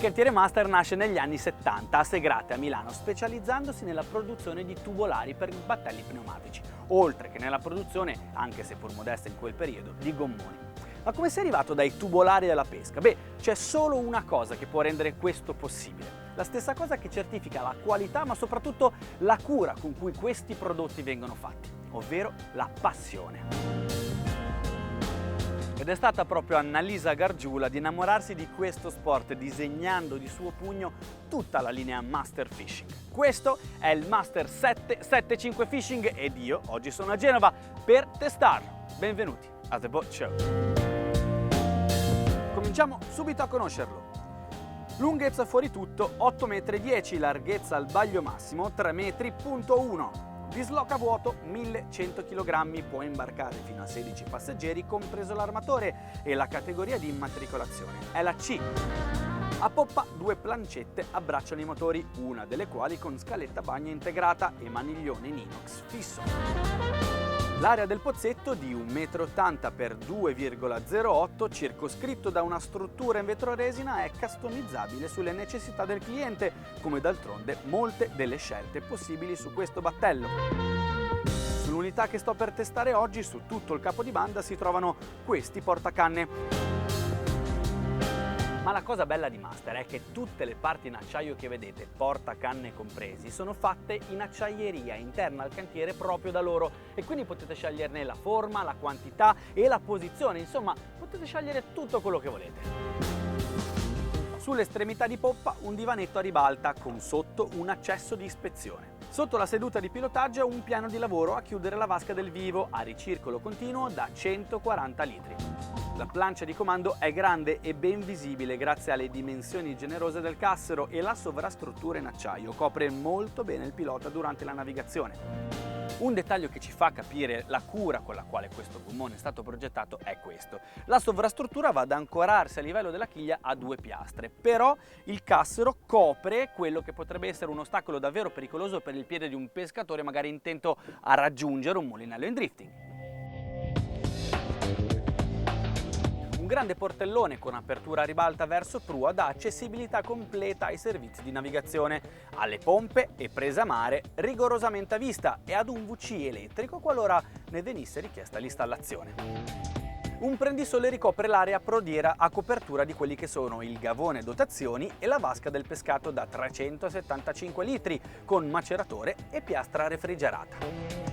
cantiere Master nasce negli anni 70 a Segrate, a Milano, specializzandosi nella produzione di tubolari per battelli pneumatici, oltre che nella produzione, anche se pur modesta in quel periodo, di gommoni. Ma come sei arrivato dai tubolari alla pesca? Beh, c'è solo una cosa che può rendere questo possibile. La stessa cosa che certifica la qualità, ma soprattutto la cura con cui questi prodotti vengono fatti, ovvero la passione. Ed è stata proprio Annalisa Gargiulo ad innamorarsi di questo sport, disegnando di suo pugno tutta la linea Master Fishing. Questo è il Master 775 Fishing ed io oggi sono a Genova per testarlo. Benvenuti a The Boat Show. Cominciamo subito a conoscerlo. Lunghezza fuori tutto 8,10 m, larghezza al baglio massimo 3,1 m. Disloca vuoto 1100 kg, può imbarcare fino a 16 passeggeri, compreso l'armatore, e la categoria di immatricolazione è la C. A poppa 2 plancette abbracciano i motori, una delle quali con scaletta bagno integrata e maniglione in inox fisso. L'area del pozzetto di 1,80 m x 2,08 m, circoscritto da una struttura in vetroresina, è customizzabile sulle necessità del cliente, come d'altronde molte delle scelte possibili su questo battello. Sull'unità che sto per testare oggi, su tutto il capo di banda, si trovano questi portacanne. Ma la cosa bella di Master è che tutte le parti in acciaio che vedete, portacanne compresi, sono fatte in acciaieria interna al cantiere proprio da loro, e quindi potete sceglierne la forma, la quantità e la posizione, insomma potete scegliere tutto quello che volete. Sull'estremità di poppa un divanetto a ribalta con sotto un accesso di ispezione. Sotto la seduta di pilotaggio un piano di lavoro a chiudere la vasca del vivo a ricircolo continuo da 140 litri. La plancia di comando è grande e ben visibile grazie alle dimensioni generose del cassero, e la sovrastruttura in acciaio copre molto bene il pilota durante la navigazione. Un dettaglio che ci fa capire la cura con la quale questo gommone è stato progettato è questo. La sovrastruttura va ad ancorarsi a livello della chiglia a 2 piastre, però il cassero copre quello che potrebbe essere un ostacolo davvero pericoloso per il piede di un pescatore magari intento a raggiungere un mulinello in drifting. Un grande portellone con apertura a ribalta verso prua dà accessibilità completa ai servizi di navigazione, alle pompe e presa mare rigorosamente a vista, e ad un WC elettrico qualora ne venisse richiesta l'installazione. Un prendisole ricopre l'area prodiera a copertura di quelli che sono il gavone dotazioni e la vasca del pescato da 375 litri con maceratore e piastra refrigerata.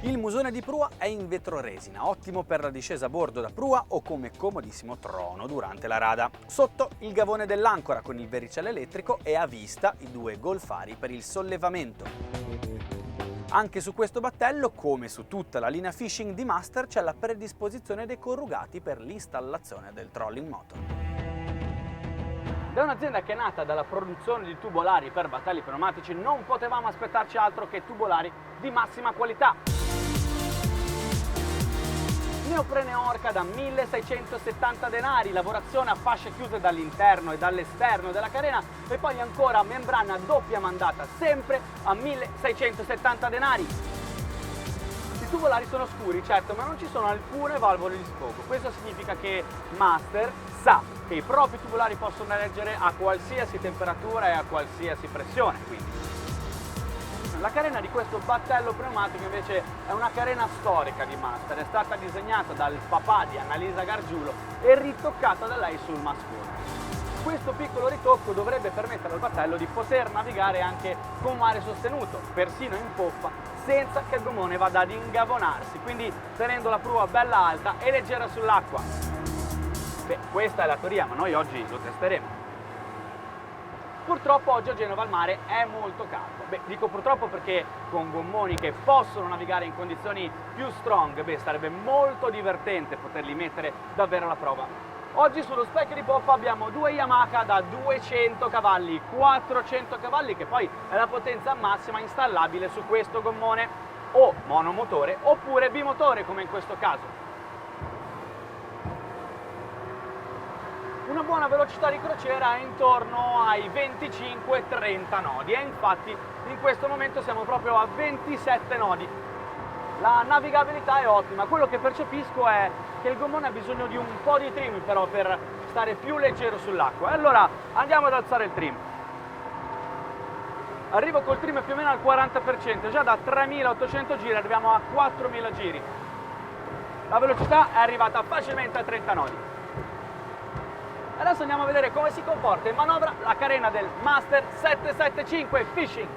Il musone di prua è in vetroresina, ottimo per la discesa a bordo da prua o come comodissimo trono durante la rada. Sotto il gavone dell'ancora con il verricello elettrico e a vista i 2 golfari per il sollevamento. Anche su questo battello, come su tutta la linea Fishing di Master, c'è la predisposizione dei corrugati per l'installazione del trolling motor. Da un'azienda che è nata dalla produzione di tubolari per battelli pneumatici non potevamo aspettarci altro che tubolari di massima qualità. Neoprene Orca da 1670 denari, lavorazione a fasce chiuse dall'interno e dall'esterno della carena, e poi ancora membrana doppia mandata, sempre a 1670 denari. I tubolari sono scuri, certo, ma non ci sono alcune valvole di sfogo. Questo significa che Master sa che i propri tubolari possono reggere a qualsiasi temperatura e a qualsiasi pressione, quindi. La carena di questo battello pneumatico invece è una carena storica di Master, è stata disegnata dal papà di Annalisa Gargiulo e ritoccata da lei sul mascone. Questo piccolo ritocco dovrebbe permettere al battello di poter navigare anche con mare sostenuto, persino in poppa, senza che il gommone vada ad ingavonarsi, quindi tenendo la prua bella alta e leggera sull'acqua. Beh, questa è la teoria, ma noi oggi lo testeremo. Purtroppo oggi a Genova il mare è molto caldo. Beh, dico purtroppo perché con gommoni che possono navigare in condizioni più strong, sarebbe molto divertente poterli mettere davvero alla prova. Oggi sullo specchio di poppa abbiamo 2 Yamaha da 200 cavalli, 400 cavalli, che poi è la potenza massima installabile su questo gommone, o monomotore oppure bimotore come in questo caso. Una buona velocità di crociera è intorno ai 25-30 nodi, e infatti in questo momento siamo proprio a 27 nodi. La navigabilità è ottima, quello che percepisco è che il gommone ha bisogno di un po' di trim però per stare più leggero sull'acqua. Allora andiamo ad alzare il trim. Arrivo col trim più o meno al 40%, già da 3.800 giri arriviamo a 4.000 giri. La velocità è arrivata facilmente a 30 nodi. Adesso andiamo a vedere come si comporta in manovra la carena del Master 775 Fishing.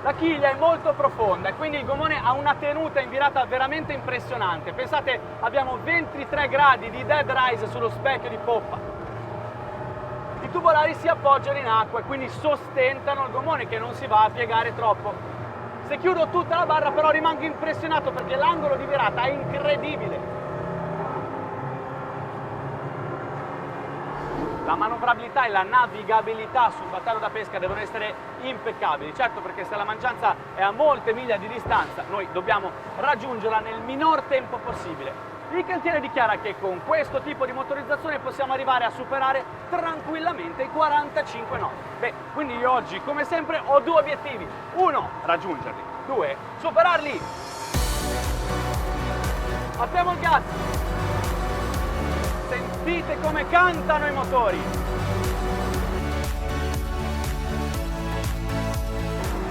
La chiglia è molto profonda e quindi il gommone ha una tenuta in virata veramente impressionante. Pensate, abbiamo 23 gradi di dead rise sullo specchio di poppa. I tubolari si appoggiano in acqua e quindi sostentano il gommone che non si va a piegare troppo. Se chiudo tutta la barra però rimango impressionato perché l'angolo di virata è incredibile. La manovrabilità e la navigabilità sul battello da pesca devono essere impeccabili, certo, perché se la mangianza è a molte miglia di distanza noi dobbiamo raggiungerla nel minor tempo possibile. Il cantiere dichiara che con questo tipo di motorizzazione possiamo arrivare a superare tranquillamente i 45 nodi. Beh, quindi io oggi come sempre ho due obiettivi: uno, raggiungerli; due, superarli. Apriamo il gas. Sentite come cantano i motori.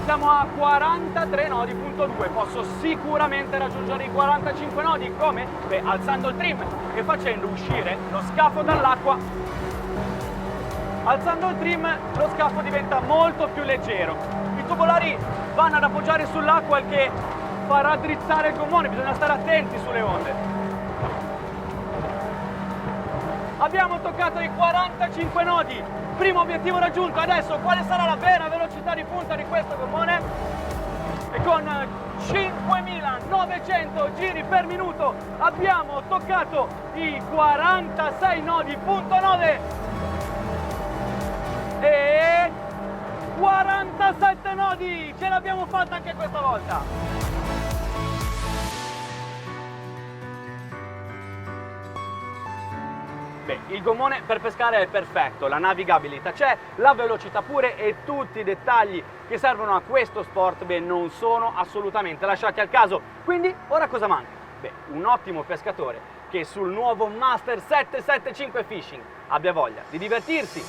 Siamo a 43 nodi, punto 2. Posso sicuramente raggiungere i 45 nodi. Come? Beh, alzando il trim e facendo uscire lo scafo dall'acqua. Alzando il trim lo scafo diventa molto più leggero. I tubolari vanno ad appoggiare sull'acqua, il che farà drizzare il gommone. Bisogna stare attenti sulle onde. Abbiamo toccato i 45 nodi, primo obiettivo raggiunto. Adesso quale sarà la vera velocità di punta di questo gommone? E con 5.900 giri per minuto abbiamo toccato i 46 nodi, punto 9 e 47 nodi, ce l'abbiamo fatta anche questa volta. Beh, il gommone per pescare è perfetto, la navigabilità c'è, la velocità pure e tutti i dettagli che servono a questo sport, beh, non sono assolutamente lasciati al caso. Quindi, ora cosa manca? Beh, un ottimo pescatore che sul nuovo Master 775 Fishing abbia voglia di divertirsi,